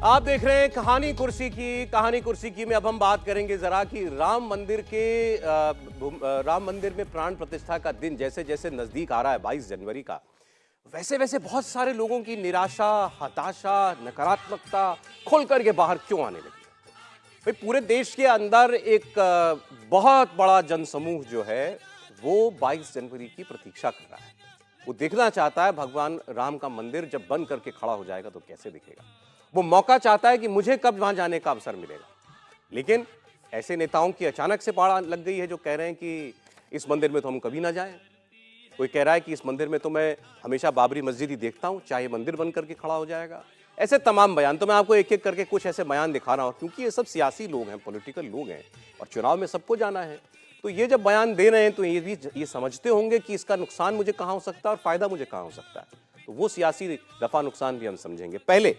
आप देख रहे हैं कहानी कुर्सी की में अब हम बात करेंगे जरा कि राम मंदिर में प्राण प्रतिष्ठा का दिन जैसे जैसे नजदीक आ रहा है 22 जनवरी का, वैसे वैसे बहुत सारे लोगों की निराशा, हताशा, नकारात्मकता खुल करके बाहर क्यों आने लगी है। भाई पूरे देश के अंदर एक बहुत बड़ा जनसमूह जो है वो 22 जनवरी की प्रतीक्षा कर रहा है। वो देखना चाहता है भगवान राम का मंदिर जब बन करके खड़ा हो जाएगा तो कैसे दिखेगा। वो मौका चाहता है कि मुझे कब वहां जाने का अवसर मिलेगा। लेकिन ऐसे नेताओं की अचानक से पाड़ लग गई है जो कह रहे हैं कि इस मंदिर में तो हम कभी ना जाएं। कोई कह रहा है कि इस मंदिर में तो मैं हमेशा बाबरी मस्जिद ही देखता हूं, चाहे मंदिर बन करके खड़ा हो जाएगा। ऐसे तमाम बयान, तो मैं आपको एक एक करके कुछ ऐसे बयान दिखा रहा हूं क्योंकि ये सब सियासी लोग हैं, पॉलिटिकल लोग हैं और चुनाव में सबको जाना है। तो ये जब बयान दे रहे हैं तो ये समझते होंगे कि इसका नुकसान मुझे कहां हो सकता है और फायदा मुझे कहां हो सकता है। तो वो सियासी नफा नुकसान भी हम समझेंगे। पहले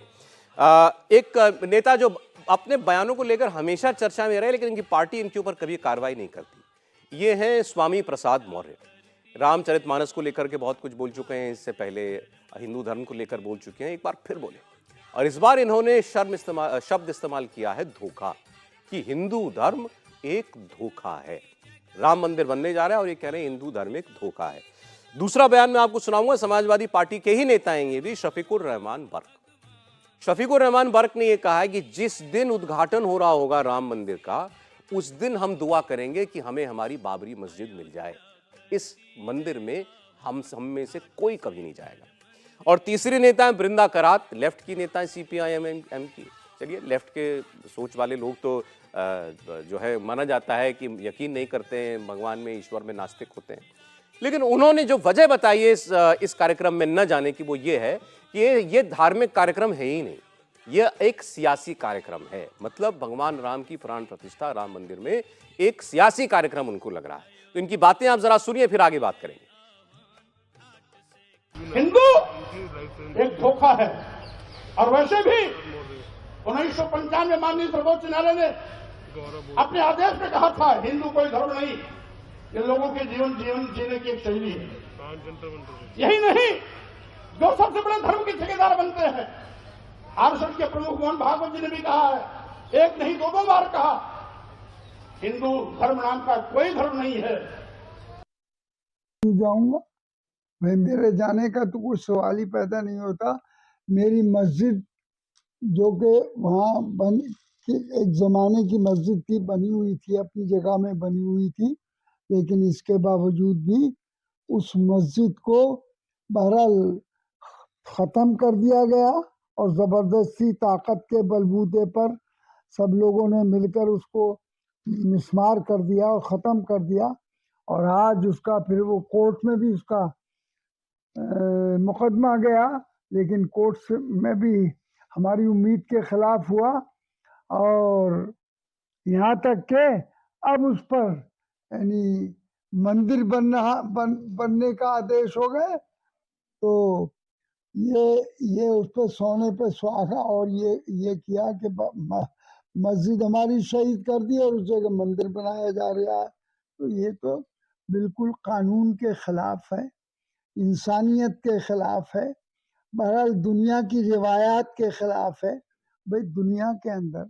एक नेता जो अपने बयानों को लेकर हमेशा चर्चा में रहे लेकिन इनकी पार्टी इनके ऊपर कभी कार्रवाई नहीं करती, ये हैं स्वामी प्रसाद मौर्य। रामचरितमानस को लेकर के बहुत कुछ बोल चुके हैं, इससे पहले हिंदू धर्म को लेकर बोल चुके हैं, एक बार फिर बोले और इस बार इन्होंने शब्द इस्तेमाल किया है धोखा, कि हिंदू धर्म एक धोखा है। राम मंदिर बनने जा रहा है और ये कह रहे हैं हिंदू धर्म एक धोखा है। दूसरा बयान मैं आपको सुनाऊंगा, समाजवादी पार्टी के ही नेता हैं ये भी, शफीकुर रहमान बर्क ने यह कहा है कि जिस दिन उद्घाटन हो रहा होगा राम मंदिर का उस दिन हम दुआ करेंगे कि हमें हमारी बाबरी मस्जिद मिल जाए। इस मंदिर में हम में से कोई कभी नहीं जाएगा। और तीसरी नेता है बृंदा करात, लेफ्ट की नेता है CPIM की। चलिए, लेफ्ट के सोच वाले लोग तो जो है माना जाता है कि यकीन नहीं करते हैं भगवान में, ईश्वर में, नास्तिक होते हैं। लेकिन उन्होंने जो वजह बताई है इस कार्यक्रम में न जाने की, वो ये है कि ये धार्मिक कार्यक्रम है ही नहीं, ये एक सियासी कार्यक्रम है। मतलब भगवान राम की प्राण प्रतिष्ठा राम मंदिर में एक सियासी कार्यक्रम उनको लग रहा है। तो इनकी बातें आप जरा सुनिए, फिर आगे बात करेंगे। हिंदू एक धोखा है और वैसे भी 1995 माननीय सर्वोच्च न्यायालय ने अपने आदेश में कहा था हिंदू कोई धर्म नहीं, ये लोगों के जीवन जीने की एक शैली है। यही नहीं, जो सबसे बड़े धर्म के ठेकेदार बनते हैं, आरएसएस के प्रमुख मोहन भागवत जी ने भी कहा है, एक नहीं दो बार कहा, हिंदू धर्म नाम का कोई धर्म नहीं है। जाऊंगा भाई, मेरे जाने का तो कोई सवाल ही पैदा नहीं होता। मेरी मस्जिद जो कि वहाँ एक जमाने की मस्जिद थी, बनी हुई थी, अपनी जगह में बनी हुई थी, लेकिन इसके बावजूद भी उस मस्जिद को बहरहाल खत्म कर दिया गया और जबरदस्ती ताकत के बलबूते पर सब लोगों ने मिलकर उसको मिस्मार कर दिया और ख़त्म कर दिया। और आज उसका फिर वो कोर्ट में भी उसका मुकदमा गया, लेकिन कोर्ट में भी हमारी उम्मीद के खिलाफ हुआ और यहाँ तक के अब उस पर यानी मंदिर बनने का आदेश हो गए। तो ये उस पर सोने पे सुहागा और ये किया कि मस्जिद हमारी शहीद कर दी और उस जगह मंदिर बनाया जा रहा है। तो ये तो बिल्कुल कानून के खिलाफ है, इंसानियत के खिलाफ है, बहरहाल दुनिया की रिवायात के खिलाफ है। भाई दुनिया के अंदर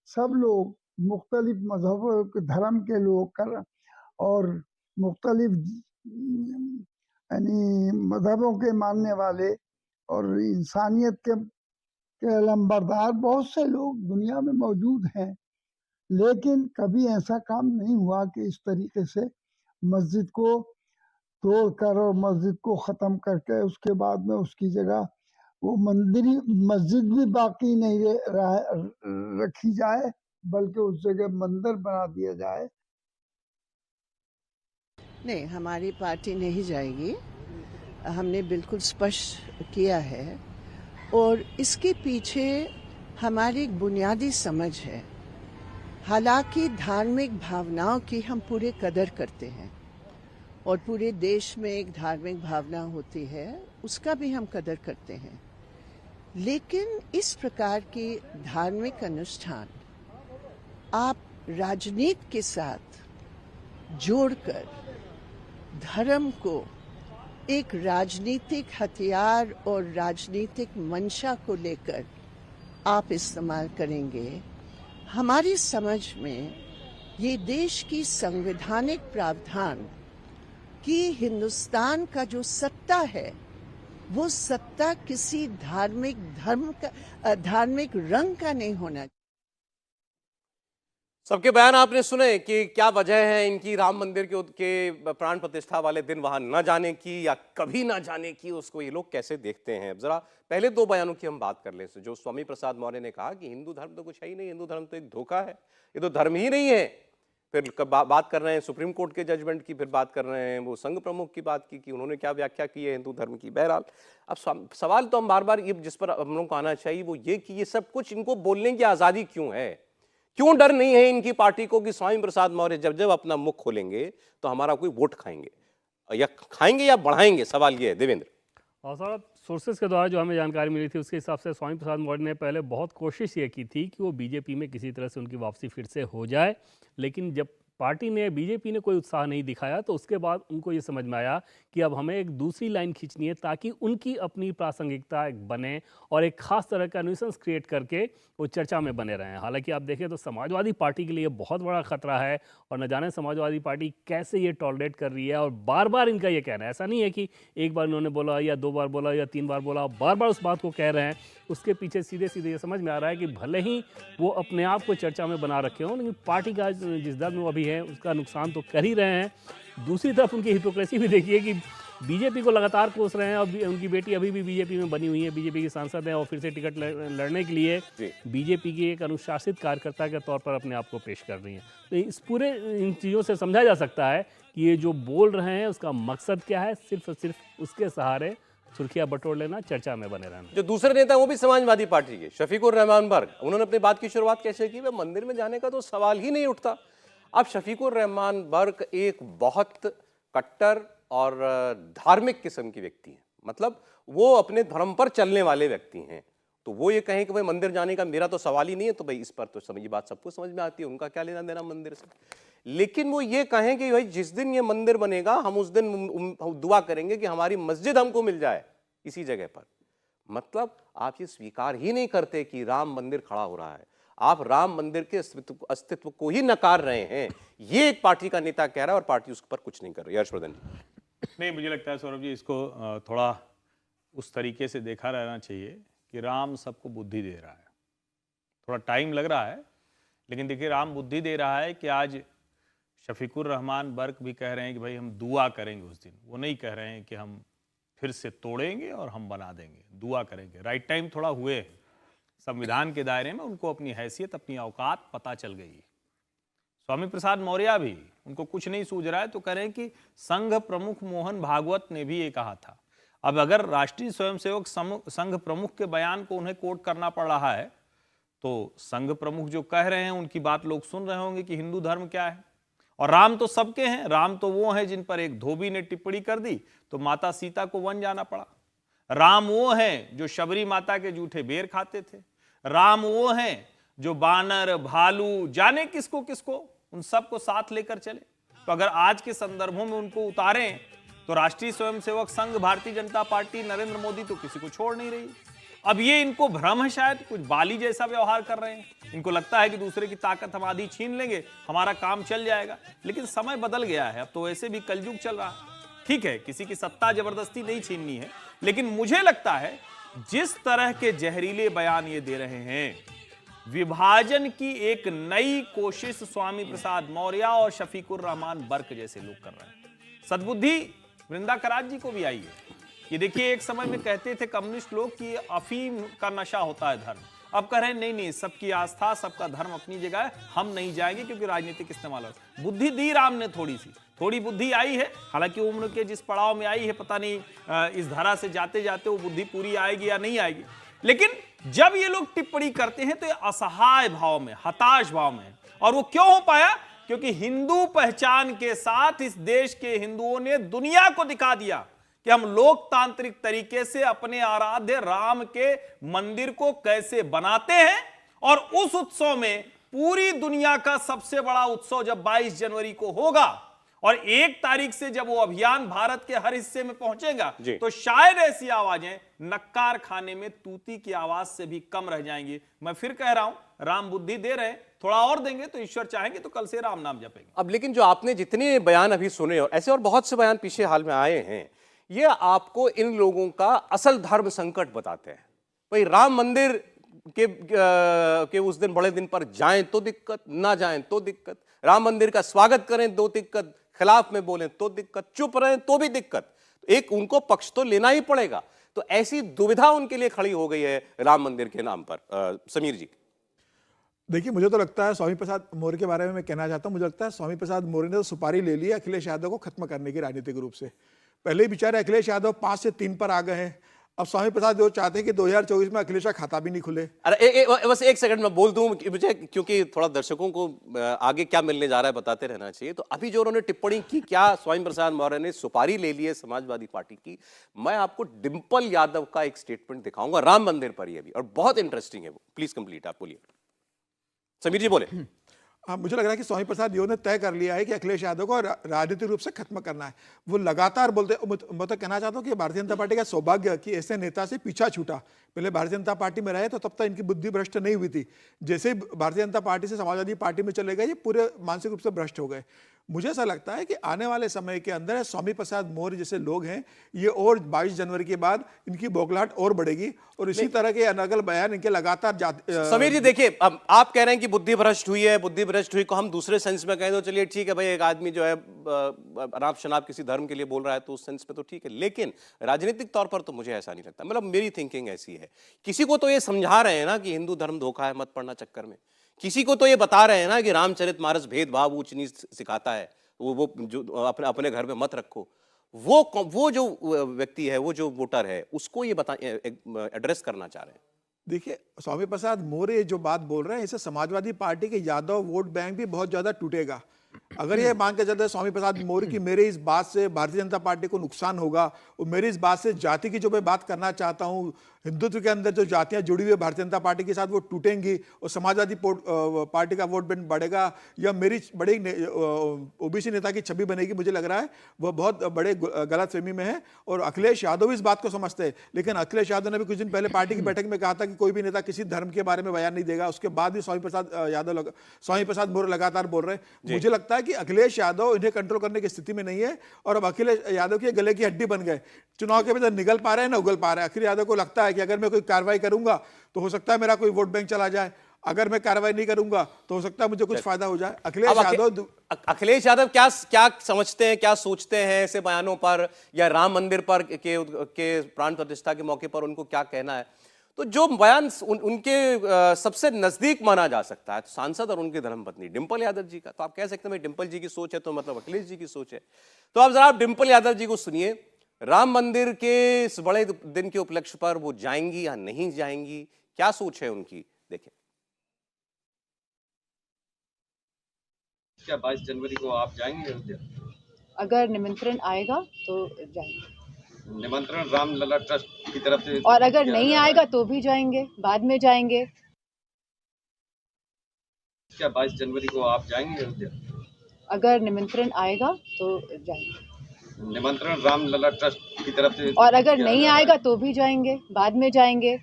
सब लोग मुख्तलिफ मजहबों के धर्म के लोग कर और मुख्तलिफ यानी मजहबों के मानने वाले और इंसानियत के लंबरदार बहुत से लोग दुनिया में मौजूद हैं, लेकिन कभी ऐसा काम नहीं हुआ कि इस तरीके से मस्जिद को तोड़कर और मस्जिद को ख़त्म करके उसके बाद में उसकी जगह वो मस्जिद भी बाकी नहीं रखी जाए, बल्कि उस जगह मंदिर बना दिया जाए। नहीं, हमारी पार्टी नहीं जाएगी, हमने बिल्कुल स्पष्ट किया है और इसके पीछे हमारी एक बुनियादी समझ है। हालांकि धार्मिक भावनाओं की हम पूरे कदर करते हैं और पूरे देश में एक धार्मिक भावना होती है, उसका भी हम कदर करते हैं, लेकिन इस प्रकार के धार्मिक अनुष्ठान आप राजनीति के साथ जोड़कर धर्म को एक राजनीतिक हथियार और राजनीतिक मंशा को लेकर आप इस्तेमाल करेंगे, हमारी समझ में ये देश की संवैधानिक प्रावधान कि हिंदुस्तान का जो सत्ता है वो सत्ता किसी धार्मिक रंग का नहीं होना। सबके बयान आपने सुने कि क्या वजह है इनकी राम मंदिर के प्राण प्रतिष्ठा वाले दिन वहां न जाने की या कभी ना जाने की, उसको ये लोग कैसे देखते हैं। अब जरा पहले दो बयानों की हम बात कर लें। जो स्वामी प्रसाद मौर्य ने कहा कि हिंदू धर्म तो कुछ है ही नहीं, हिंदू धर्म तो एक धोखा है, ये तो धर्म ही नहीं है। फिर बात कर रहे हैं सुप्रीम कोर्ट के जजमेंट की, फिर बात कर रहे हैं वो संघ प्रमुख की बात की कि उन्होंने क्या व्याख्या की है हिंदू धर्म की। बहरहाल अब सवाल तो हम बार बार ये जिस पर हम लोग को आना चाहिए वो ये कि ये सब कुछ इनको बोलने की आजादी क्यों है, क्यों डर नहीं है इनकी पार्टी को कि स्वामी प्रसाद मौर्य जब जब अपना मुख खोलेंगे तो हमारा कोई वोट खाएंगे या बढ़ाएंगे, सवाल ये है देवेंद्र। और साहब सोर्सेज के द्वारा जो हमें जानकारी मिली थी उसके हिसाब से स्वामी प्रसाद मौर्य ने पहले बहुत कोशिश ये की थी कि वो बीजेपी में किसी तरह से उनकी वापसी फिर से हो जाए, लेकिन जब बीजेपी ने कोई उत्साह नहीं दिखाया तो उसके बाद उनको ये समझ में आया कि अब हमें एक दूसरी लाइन खींचनी है ताकि उनकी अपनी प्रासंगिकता एक बने और एक खास तरह का न्यूसेंस क्रिएट करके वो चर्चा में बने रहें। हालांकि आप देखें तो समाजवादी पार्टी के लिए बहुत बड़ा खतरा है और न जाने समाजवादी पार्टी कैसे ये टॉलरेट कर रही है। और बार बार इनका ये कहना है, ऐसा नहीं है कि एक बार उन्होंने बोला या 2 बार बोला या 3 बार बोला, बार बार उस बात को कह रहे हैं। उसके पीछे सीधे सीधे ये समझ में आ रहा है कि भले ही वो अपने आप को चर्चा में बना रखे हों, लेकिन पार्टी का जिस दर में वो अभी है उसका नुकसान तो कर ही रहे हैं। दूसरी तरफ उनकी हिपोक्रेसी भी देखिए कि बीजेपी को लगातार कोस रहे हैं और उनकी बेटी अभी भी बीजेपी में बनी हुई है, बीजेपी की सांसद है और फिर से टिकट लड़ने के लिए बीजेपी की एक अनुशासित कार्यकर्ता के तौर पर अपने आप को पेश कर रही हैं। तो इस पूरे इन चीज़ों से समझा जा सकता है कि ये जो बोल रहे हैं उसका मकसद क्या है, सिर्फ और सिर्फ उसके सहारे सुर्खियां बटोर लेना, चर्चा में बने रहना। जो दूसरे नेता वो भी समाजवादी पार्टी के शफीकुर रहमान बर्क, उन्होंने अपनी बात की शुरुआत कैसे की, वह मंदिर में जाने का तो सवाल ही नहीं उठता। अब शफीकुर रहमान बर्क एक बहुत कट्टर और धार्मिक किस्म की व्यक्ति हैं, मतलब वो अपने धर्म पर चलने वाले व्यक्ति हैं। तो वो ये कहें कि भाई मंदिर जाने का मेरा तो सवाल ही नहीं है, तो भाई इस पर तो ये बात सबको समझ में आती है, उनका क्या लेना देना मंदिर से। लेकिन वो ये कहें कि भाई जिस दिन ये मंदिर बनेगा हम उस दिन दुआ करेंगे कि हमारी मस्जिद हमको मिल जाए इसी जगह पर। मतलब आप ये स्वीकार ही नहीं करते कि राम मंदिर खड़ा हो रहा है, आप राम मंदिर के अस्तित्व को ही नकार रहे हैं। ये एक पार्टी का नेता कह रहा है और पार्टी उस पर कुछ नहीं कर रही। हर्षवर्धन जी, नहीं, मुझे लगता है सौरभ जी इसको थोड़ा उस तरीके से देखा रहना चाहिए कि राम सबको बुद्धि दे रहा है। थोड़ा टाइम लग रहा है, लेकिन देखिए राम बुद्धि दे रहा है कि आज शफीकुर रहमान बर्क भी कह रहे हैं कि भाई हम दुआ करेंगे उस दिन। वो नहीं कह रहे हैं कि हम फिर से तोड़ेंगे और हम बना देंगे, दुआ करेंगे। राइट टाइम थोड़ा हुए, संविधान के दायरे में उनको अपनी हैसियत, अपनी औकात पता चल गई। स्वामी प्रसाद मौर्य भी, उनको कुछ नहीं सूझ रहा है तो कह रहे हैं कि संघ प्रमुख मोहन भागवत ने भी ये कहा था। अब अगर राष्ट्रीय स्वयंसेवक संघ प्रमुख के बयान को उन्हें कोट करना पड़ रहा है तो संघ प्रमुख जो कह रहे हैं उनकी बात लोग सुन रहे होंगे कि हिंदू धर्म क्या है। और राम तो सबके हैं, राम तो वो हैं जिन पर एक धोबी ने टिप्पणी कर दी तो माता सीता को वन जाना पड़ा। राम वो हैं जो शबरी माता के जूठे बेर खाते थे। राम वो हैं जो बानर, भालू, जाने किसको किसको, उन सबको साथ लेकर चले। तो अगर आज के संदर्भों में उनको उतारें तो राष्ट्रीय स्वयंसेवक संघ, भारतीय जनता पार्टी, नरेंद्र मोदी तो किसी को छोड़ नहीं रही। अब ये इनको भ्रम है, शायद कुछ बाली जैसा व्यवहार कर रहे हैं। इनको लगता है कि दूसरे की ताकत हम आधी छीन लेंगे, हमारा काम चल जाएगा। लेकिन समय बदल गया है, अब तो वैसे भी कलयुग चल रहा है। ठीक है, किसी की सत्ता जबरदस्ती नहीं छीननी है, लेकिन मुझे लगता है जिस तरह के जहरीले बयान ये दे रहे हैं, विभाजन की एक नई कोशिश स्वामी प्रसाद मौर्य और शफीकुर रहमान बर्क जैसे लोग कर रहे हैं। सद्बुद्धि वृंदा करात जी को भी आई है। ये देखिए, एक समय में कहते थे कम्युनिस्ट लोग कि अफीम का नशा होता है धर्म, अब कह रहे हैं नहीं नहीं, सबकी आस्था, सबका धर्म अपनी जगह है, हम नहीं जाएंगे क्योंकि राजनीतिक इस्तेमाल हो। बुद्धि दी राम ने, थोड़ी बुद्धि आई है। हालांकि उम्र के जिस पड़ाव में आई है, पता नहीं इस धारा से जाते जाते वो बुद्धि पूरी आएगी या नहीं आएगी। लेकिन जब ये लोग टिप्पणी करते हैं तो ये असहाय भाव में, हताश भाव में। और वो क्यों हो पाया? क्योंकि हिंदू पहचान के साथ इस देश के हिंदुओं ने दुनिया को दिखा दिया कि हम लोकतांत्रिक तरीके से अपने आराध्य राम के मंदिर को कैसे बनाते हैं। और उस उत्सव में पूरी दुनिया का सबसे बड़ा उत्सव जब 22 जनवरी को होगा और 1 तारीख से जब वो अभियान भारत के हर हिस्से में पहुंचेगा जी। तो शायद ऐसी आवाजें नक्कार खाने में तूती की आवाज से भी कम रह जाएंगी। मैं फिर कह रहा हूं, राम बुद्धि दे रहे हैं, थोड़ा और देंगे तो ईश्वर चाहेंगे तो कल से राम नाम जपेंगे। अब लेकिन जो आपने जितने बयान अभी सुने और ऐसे और बहुत से बयान पीछे हाल में आए हैं, ये आपको इन लोगों का असल धर्म संकट बताते हैं। भाई राम मंदिर के उस दिन बड़े दिन पर जाएं तो दिक्कत, ना जाएं तो दिक्कत, राम मंदिर का स्वागत करें तो दिक्कत, खिलाफ में बोलें तो दिक्कत, चुप रहें तो भी दिक्कत। एक उनको पक्ष तो लेना ही पड़ेगा। तो ऐसी दुविधा उनके लिए खड़ी हो गई है राम मंदिर के नाम पर। समीर जी, देखिए, मुझे तो लगता है स्वामी प्रसाद मौर्य के बारे में मैं कहना चाहता हूं, मुझे लगता है स्वामी प्रसाद मौर्य ने तो सुपारी ले ली है अखिलेश यादव को खत्म करने की राजनीतिक रूप से। पहले ही बेचारे अखिलेश यादव 5 से 3 पर आ गए हैं। अब स्वामी प्रसाद जो चाहते हैं कि 2024 में अखिलेश का खाता भी नहीं खुले। अरे बस एक सेकंड में बोल दूं कि मुझे, क्योंकि थोड़ा दर्शकों को आगे क्या मिलने जा रहा है बताते रहना चाहिए। तो अभी जो उन्होंने टिप्पणी की, क्या स्वामी प्रसाद मौर्य ने सुपारी ले ली है समाजवादी पार्टी की, मैं आपको डिंपल यादव का एक स्टेटमेंट दिखाऊंगा राम मंदिर पर, ये भी, और बहुत इंटरेस्टिंग है वो। प्लीज कंप्लीट, आप बोलिए। समीर जी बोले। हाँ, मुझे लग रहा है कि स्वामी प्रसाद ने तय कर लिया है कि अखिलेश यादव को राजनीतिक रूप से खत्म करना है। वो लगातार बोलते, मैं तो कहना चाहता हूँ कि भारतीय जनता पार्टी का सौभाग्य कि ऐसे नेता से पीछा छूटा। पहले भारतीय जनता पार्टी में रहे तो तब तक इनकी बुद्धि भ्रष्ट नहीं हुई थी। जैसे ही भारतीय जनता पार्टी से समाजवादी पार्टी में चले गए, ये पूरे मानसिक रूप से भ्रष्ट हो गए। मुझे ऐसा लगता है कि आने वाले समय के अंदर स्वामी प्रसाद मौर्य जैसे लोग हैं, ये और 22 जनवरी के बाद इनकी बौखलाहट और बढ़ेगी और इसी तरह के अनगल बयान इनके लगातार समीर जी देखिए, अब आप कह रहे हैं कि बुद्धि भ्रष्ट हुई है, बुद्धि भ्रष्ट हुई को हम दूसरे सेंस में कहें तो चलिए ठीक है भाई, एक आदमी जो है अनाप शनाप किसी धर्म के लिए बोल रहा है तो उस सेंस में तो ठीक है, लेकिन राजनीतिक तौर पर तो मुझे ऐसा नहीं लगता। मतलब मेरी थिंकिंग ऐसी है, किसी को तो ये समझा रहे हैं ना कि हिंदू धर्म धोखा है, मत पढ़ना चक्कर में। किसी को तो ये बता रहे हैं ना कि रामचरितमानस भेदभाव ऊंच नीच सिखाता है, वो जो अपने घर में मत रखो। वो जो व्यक्ति है, वो जो वोटर है, उसको ये एड्रेस करना चाह रहे हैं। देखिए, स्वामी प्रसाद मौर्य जो बात बोल रहे हैं, इससे समाजवादी पार्टी के यादव वोट बैंक भी बहुत ज्यादा टूटेगा। अगर ये मान के चलते हैं स्वामी प्रसाद मौर्य की मेरे इस बात से भारतीय जनता पार्टी को नुकसान होगा, और मेरी इस बात से जाति की जो मैं बात करना चाहता हूं, हिंदुत्व के अंदर जो जातियां जुड़ी हुई है भारतीय जनता पार्टी के साथ, वो टूटेंगी और समाजवादी पार्टी का वोट बैंक बढ़ेगा, या मेरी बड़ी ओबीसी नेता की छवि बनेगी, मुझे लग रहा है वह बहुत बड़े गलतफहमी में है। और अखिलेश यादव इस बात को समझते हैं, लेकिन अखिलेश यादव ने भी कुछ दिन पहले पार्टी की बैठक में कहा था कि कोई भी नेता किसी धर्म के बारे में बयान नहीं देगा। उसके बाद भी स्वामी प्रसाद मौर्य लगातार बोल रहे हैं। मुझे लगता है कि अखिलेश यादव इन्हें कंट्रोल करने की स्थिति में नहीं है, और अब अखिलेश यादव की गले की हड्डी बन गए। चुनाव के भीतर निगल पा रहे हैं ना उगल पा रहे हैं। अखिलेश यादव को लगता है कि अगर मैं कोई कार्रवाई करूंगा तो हो सकता है मेरा कोई वोट बैंक चला जाए, अगर मैं कार्रवाई नहीं करूंगा तो हो सकता है मुझे कुछ फायदा हो जाए। अखिलेश यादव क्या समझते हैं, क्या सोचते हैं ऐसे बयानों पर, या राम मंदिर पर के प्राण प्रतिष्ठा के मौके पर उनको क्या कहना है? तो जो बयान उनके सबसे नजदीक माना जा सकता है, तो सांसद और उनकी धर्मपत्नी डिंपल यादव जी का, तो आप कह सकते हैं डिंपल जी की सोच है तो मतलब अखिलेश जी की सोच है। तो आप जरा डिंपल यादव जी को सुनिए, राम मंदिर के इस बड़े दिन के उपलक्ष्य पर वो जाएंगी या नहीं जाएंगी, क्या सोच है उनकी, देखें। क्या 22 जनवरी को आप जाएंगे अयोध्या? अगर निमंत्रण आएगा तो जाएंगे। निमंत्रण रामलला ट्रस्ट की तरफ से, और अगर नहीं आएगा तो भी जाएंगे, बाद में जाएंगे। क्या 22 जनवरी को आप जाएंगे अयोध्या? अगर निमंत्रण आएगा तो जाएंगे। निमंत्रण रामलला ट्रस्ट की तरफ से, और अगर नहीं आएगा तो भी जाएंगे, बाद में जाएंगे।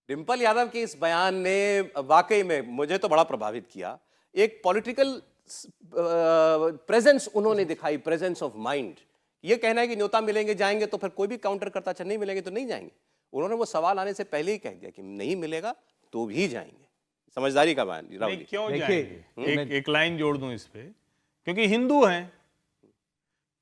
डिंपल यादव के इस बयान ने वाकई में मुझे तो बड़ा प्रभावित किया। एक पॉलिटिकल प्रेजेंस उन्होंने दिखाई, प्रेजेंस ऑफ माइंड। ये कहना है कि न्योता मिलेंगे जाएंगे, तो फिर कोई भी काउंटर करता, अच्छा नहीं मिलेंगे तो नहीं जाएंगे। उन्होंने वो सवाल आने से पहले ही कह दिया कि नहीं मिलेगा तो भी जाएंगे। समझदारी का बयान। क्यों जाएंगे? एक लाइन जोड़ दूं इस पे, क्योंकि हिंदू हैं।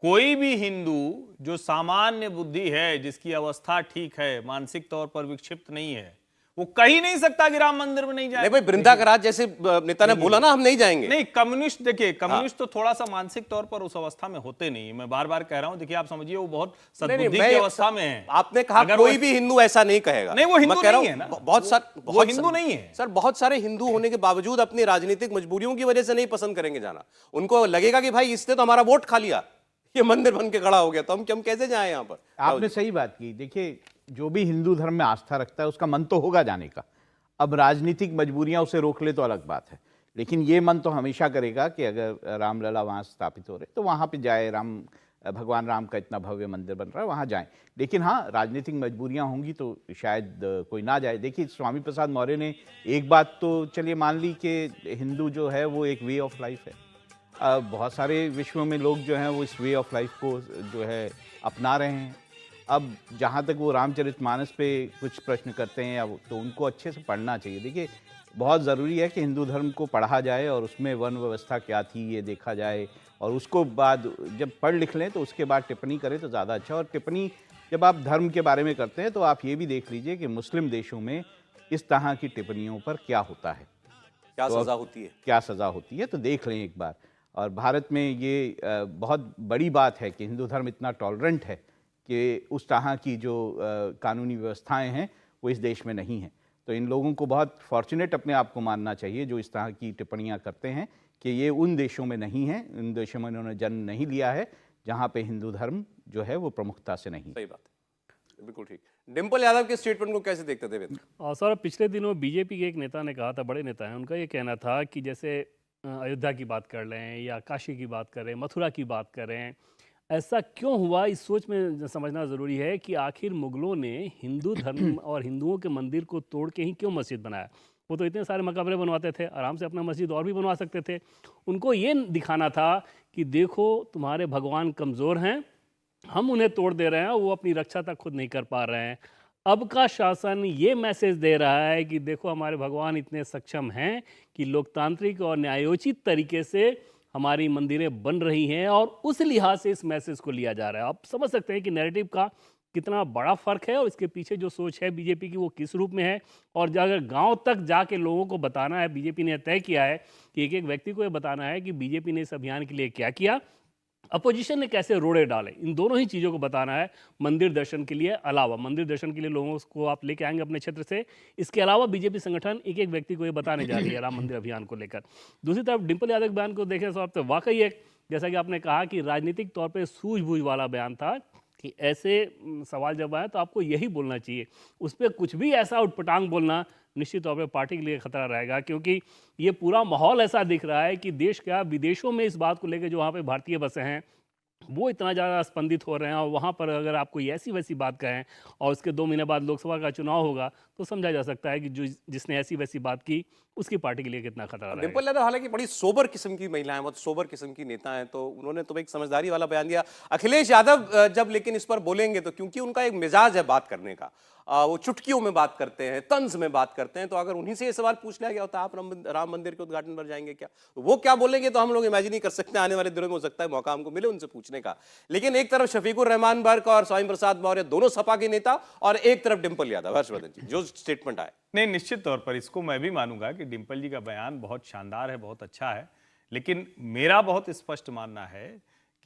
कोई भी हिंदू जो सामान्य बुद्धि है, जिसकी अवस्था ठीक है, मानसिक तौर पर विक्षिप्त नहीं है, वो कह ही नहीं सकता कि राम मंदिर में नहीं जाए। भाई बृंदा कराज जैसे नेता ने बोला ना हम नहीं जाएंगे। नहीं, कम्युनिस्ट देखिए, कम्युनिस्ट तो थोड़ा सा मानसिक तौर पर उस अवस्था में होते नहीं। मैं बार बार कह रहा हूं, देखिए आप समझिए वो बहुत सद्बुद्धि की अवस्था में है। आपने कहा कोई भी हिंदू ऐसा नहीं कहेगा। नहीं, वो हिंदू नहीं है ना, वो हिंदू नहीं है सर। बहुत सारे हिंदू होने के बावजूद अपनी राजनीतिक मजबूरियों की वजह से नहीं पसंद करेंगे जाना। उनको लगेगा कि भाई इसने तो हमारा वोट खा लिया, ये मंदिर बन के खड़ा हो गया, तो हम कैसे जाए यहाँ पर। आपने सही बात की। देखिए, जो भी हिंदू धर्म में आस्था रखता है उसका मन तो होगा जाने का। अब राजनीतिक मजबूरियां उसे रोक ले तो अलग बात है, लेकिन ये मन तो हमेशा करेगा कि अगर रामलला वहाँ स्थापित हो रहे तो वहाँ पे जाए, भगवान राम का इतना भव्य मंदिर बन रहा है वहाँ जाएं। लेकिन हाँ, राजनीतिक मजबूरियाँ होंगी तो शायद कोई ना जाए। देखिए, स्वामी प्रसाद मौर्य ने एक बात तो चलिए मान ली कि हिंदू जो है वो एक वे ऑफ लाइफ है। बहुत सारे विश्व में लोग जो हैं वो इस वे ऑफ लाइफ को जो है अपना रहे हैं। अब जहाँ तक वो रामचरितमानस पे कुछ प्रश्न करते हैं तो उनको अच्छे से पढ़ना चाहिए। देखिए, बहुत ज़रूरी है कि हिंदू धर्म को पढ़ा जाए और उसमें वर्ण व्यवस्था क्या थी ये देखा जाए, और उसको बाद जब पढ़ लिख लें तो उसके बाद टिप्पणी करें तो ज़्यादा अच्छा। और टिप्पणी जब आप धर्म के बारे में करते हैं तो आप ये भी देख लीजिए कि मुस्लिम देशों में इस तरह की टिप्पणियों पर क्या होता है, क्या तो सजा होती है, क्या सज़ा होती है, तो देख लें एक बार। और भारत में ये बहुत बड़ी बात है कि हिंदू धर्म इतना टॉलरेंट है कि उस तरह की जो कानूनी व्यवस्थाएं हैं वो इस देश में नहीं हैं। तो इन लोगों को बहुत फॉर्चुनेट अपने आप को मानना चाहिए जो इस तरह की टिप्पणियां करते हैं कि ये उन देशों में नहीं है, उन देशों में इन्होंने जन्म नहीं लिया है जहां पे हिंदू धर्म जो है वो प्रमुखता से नहीं। सही बात है, बिल्कुल ठीक। डिंपल यादव के स्टेटमेंट को कैसे देखते थे? और सर, पिछले दिनों बीजेपी के एक नेता ने कहा था, बड़े नेता हैं, उनका ये कहना था कि जैसे अयोध्या की बात कर लें या काशी की बात करें, मथुरा की बात करें, ऐसा क्यों हुआ? इस सोच में समझना ज़रूरी है कि आखिर मुगलों ने हिंदू धर्म और हिंदुओं के मंदिर को तोड़ के ही क्यों मस्जिद बनाया? वो तो इतने सारे मकबरे बनवाते थे, आराम से अपना मस्जिद और भी बनवा सकते थे। उनको ये दिखाना था कि देखो तुम्हारे भगवान कमज़ोर हैं, हम उन्हें तोड़ दे रहे हैं, वो अपनी रक्षा तक खुद नहीं कर पा रहे हैं। अब का शासन ये मैसेज दे रहा है कि देखो हमारे भगवान इतने सक्षम हैं कि लोकतांत्रिक और न्यायोचित तरीके से हमारी मंदिरें बन रही हैं, और उस लिहाज से इस मैसेज को लिया जा रहा है। आप समझ सकते हैं कि नैरेटिव का कितना बड़ा फ़र्क है और इसके पीछे जो सोच है बीजेपी की वो किस रूप में है। और अगर गांव तक जाके लोगों को बताना है, बीजेपी ने तय किया है कि एक एक व्यक्ति को ये बताना है कि बीजेपी ने इस अभियान के लिए क्या किया, अपोजिशन ने कैसे रोड़े डाले, इन दोनों ही चीज़ों को बताना है। मंदिर दर्शन के लिए अलावा, मंदिर दर्शन के लिए लोगों को आप लेके आएंगे अपने क्षेत्र से, इसके अलावा बीजेपी संगठन एक एक व्यक्ति को ये बताने जा रही है राम मंदिर अभियान को लेकर। दूसरी तरफ डिंपल यादव के बयान को देखें तो वाकई एक, जैसा कि आपने कहा कि राजनीतिक तौर पर सूझबूझ वाला बयान था कि ऐसे सवाल जब आए तो आपको यही बोलना चाहिए। उस पर कुछ भी ऐसा उटपटांग बोलना निश्चित तौर पर पार्टी के लिए खतरा रहेगा, क्योंकि ये पूरा माहौल ऐसा दिख रहा है कि देश क्या विदेशों में इस बात को लेकर जो वहाँ पे भारतीय बसे हैं वो इतना ज़्यादा स्पंदित हो रहे हैं, और वहाँ पर अगर आप कोई ऐसी वैसी बात कहें और उसके 2 महीने बाद लोकसभा का चुनाव होगा तो समझा जा सकता है कि जिसने ऐसी वैसी बात की उसकी पार्टी के लिए कितना खतरा रहेगा। डिंपल यादव हालांकि बड़ी सोबर किस्म की महिला हैं, बहुत सोबर किस्म की नेता हैं, तो उन्होंने तो एक समझदारी वाला बयान दिया। अखिलेश यादव जब लेकिन इस पर बोलेंगे तो क्योंकि उनका एक मिजाज है बात करने का, वो चुटकियों में बात करते हैं, तंज में बात करते हैं, तो अगर उन्हीं से ये सवाल पूछ लिया गया होता आप राम मंदिर के उद्घाटन पर जाएंगे क्या, वो क्या बोलेंगे तो हम लोग इमेजिन नहीं कर सकते। आने वाले दिनों में हो सकता है मौका हमको मिले उनसे पूछने का। लेकिन एक तरफ शफीकुर रहमान बर्क और स्वामी प्रसाद मौर्य दोनों सपा के नेता, और एक तरफ डिंपल यादव। हर्षवर्धन जी, जो स्टेटमेंट आए, नहीं, निश्चित तौर पर इसको मैं भी मानूंगा कि डिंपल जी का बयान बहुत शानदार है, बहुत अच्छा है, लेकिन मेरा बहुत स्पष्ट मानना है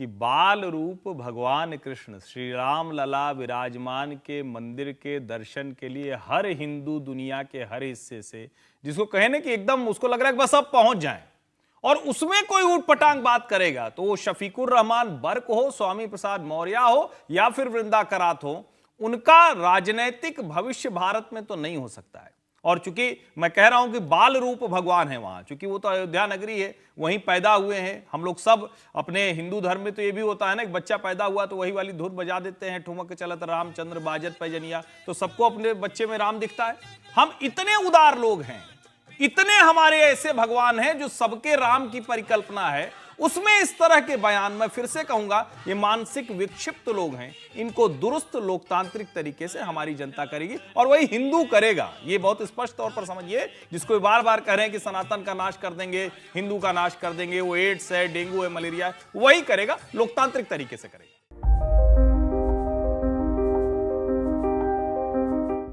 कि बाल रूप भगवान कृष्ण श्री राम लला विराजमान के मंदिर के दर्शन के लिए हर हिंदू दुनिया के हर हिस्से से, जिसको कहे ना कि एकदम उसको लग रहा है कि बस अब पहुंच जाएं, और उसमें कोई ऊटपटांग बात करेगा तो वो शफीकुर रहमान बर्क हो, स्वामी प्रसाद मौर्य हो या फिर वृंदा करात हो, उनका राजनैतिक भविष्य भारत में तो नहीं हो सकता है। और चूंकि मैं कह रहा हूं कि बाल रूप भगवान है वहां, चूंकि वो तो अयोध्या नगरी है, वहीं पैदा हुए हैं। हम लोग सब अपने हिंदू धर्म में तो ये भी होता है ना कि बच्चा पैदा हुआ तो वही वाली धुन बजा देते हैं, ठुमक चलत रामचंद्र बाजत पैजनिया, तो सबको अपने बच्चे में राम दिखता है। हम इतने उदार लोग हैं, इतने हमारे ऐसे भगवान हैं जो सबके राम की परिकल्पना है, उसमें इस तरह के बयान, मैं फिर से कहूंगा, ये मानसिक विक्षिप्त लोग हैं, इनको दुरुस्त लोकतांत्रिक तरीके से हमारी जनता करेगी और वही हिंदू करेगा। ये बहुत स्पष्ट तौर पर समझिए। जिसको बार बार कह रहे हैं कि सनातन का नाश कर देंगे, हिंदू का नाश कर देंगे, वो एड्स है, डेंगू है, मलेरिया है, वही करेगा, लोकतांत्रिक तरीके से करेगा।